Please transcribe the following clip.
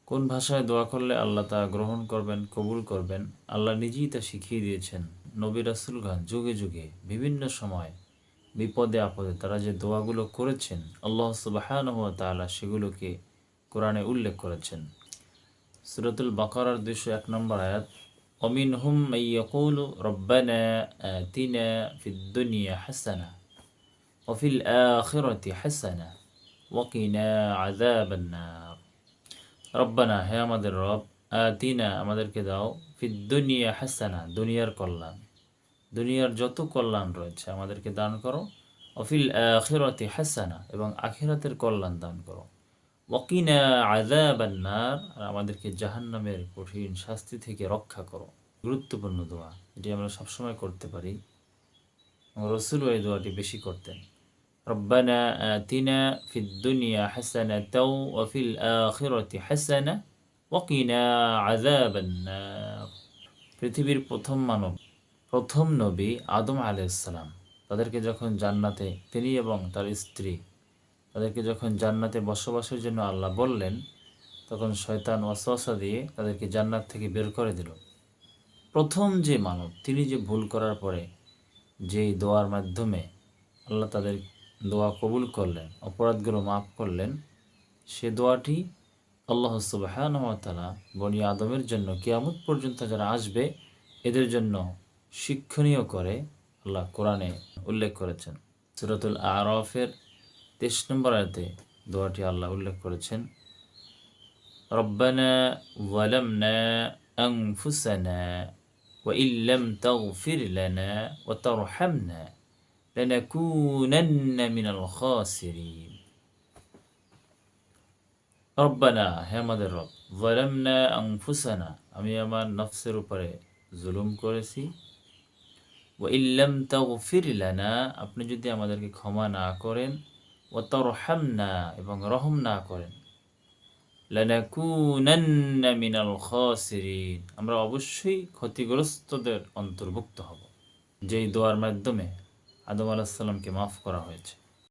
কোন ভাষায় দোয়া করলে আল্লাহ তা গ্রহণ করবেন, কবুল করবেন, আল্লাহ নিজেই তা শিখিয়ে দিয়েছেন। নবী রাসূলগণ যুগে যুগে বিভিন্ন সময় বিপদে আপদে তারা যে দোয়াগুলো করেছেন, আল্লাহ সুবহানাহু ওয়া তাআলা সেগুলোকে কোরআনে উল্লেখ করেছেন। সূরাতুল বাকারার 201 নম্বর আয়াত, ওয়ামিনহুম মান ইয়াকুলু রব্বানা আতিনা ফিদ দুনিয়া হাসানাহ ওয়া ফিল আখিরাতি হাসানাহ ওয়া কিনা আযাবান নার। রব্বানা, হে আমাদের রব, আতিনা আমাদেরকে দাও, ফিদ দুনিয়া হাসানা দুনিয়ার কল্যাণ, দুনিয়ার যত কল্যাণ রয়েছে আমাদেরকে দান করো, অফিল আখিরাতি হাসানা এবং আখিরাতের কল্যাণ দান করো, ওয়াকিনা আযাবান নার আর আমাদেরকে জাহান্নামের কঠিন শাস্তি থেকে রক্ষা করো। গুরুত্বপূর্ণ দোয়া, এটি আমরা সবসময় করতে পারি। রাসূলও এই দোয়াটি বেশি করতেন। রব্বানা আতিনা ফিদ দুনিয়া হাসানাতাও ওয়া ফিল আখিরাতি হাসানা ওয়া কিনা আযাবান নার। পৃথিবীর প্রথম মানব, প্রথম নবী আদম আলাইহিস সালাম, তাদেরকে যখন জান্নাতে, তিনি এবং তার স্ত্রী, তাদেরকে যখন জান্নাতে বসবাসের জন্য আল্লাহ বললেন, তখন শয়তান ওয়াসওয়াসা দিয়ে তাদেরকে জান্নাত থেকে বের করে দিল। প্রথম যে মানব, তিনি যে ভুল করার পরে যেই দোয়ার মাধ্যমে আল্লাহ তাদের দোয়া কবুল করলেন, অপরাধগুলো মাফ করলেন, সে দোয়াটি আল্লাহ সুবহানাহু ওয়া তাআলা বনি আদমের জন্য কিয়ামত পর্যন্ত যারা আসবে এদের জন্য শিক্ষণীয় করে আল্লাহ কোরআনে উল্লেখ করেছেন। সূরাতুল আরাফের 23 নম্বর আয়াতে দোয়াটি আল্লাহ উল্লেখ করেছেন, রব্বানা যালামনা আনফুসানা ওয়া ইল্লাম তাগফির লানা ওয়া তারহামনা লানাকুনান্না মিনাল খাসিরিন। রব্বানা, হে আমাদের রব, যালামনা আনফুসানা আমি আমার নফসের উপরে জুলুম করেছি, ওয়া ইল্লাম তাগফির লানা আপনি যদি আমাদেরকে ক্ষমা না করেন, ওয়া তারহামনা এবং রহম না করেন, লানাকুনান্না মিনাল খাসিরিন আমরা অবশ্যই ক্ষতিগ্রস্তদের অন্তর্ভুক্ত হব। যেই দোয়ার মাধ্যমে আদম আলাইহিস সালামকে মাফ করা হয়েছে।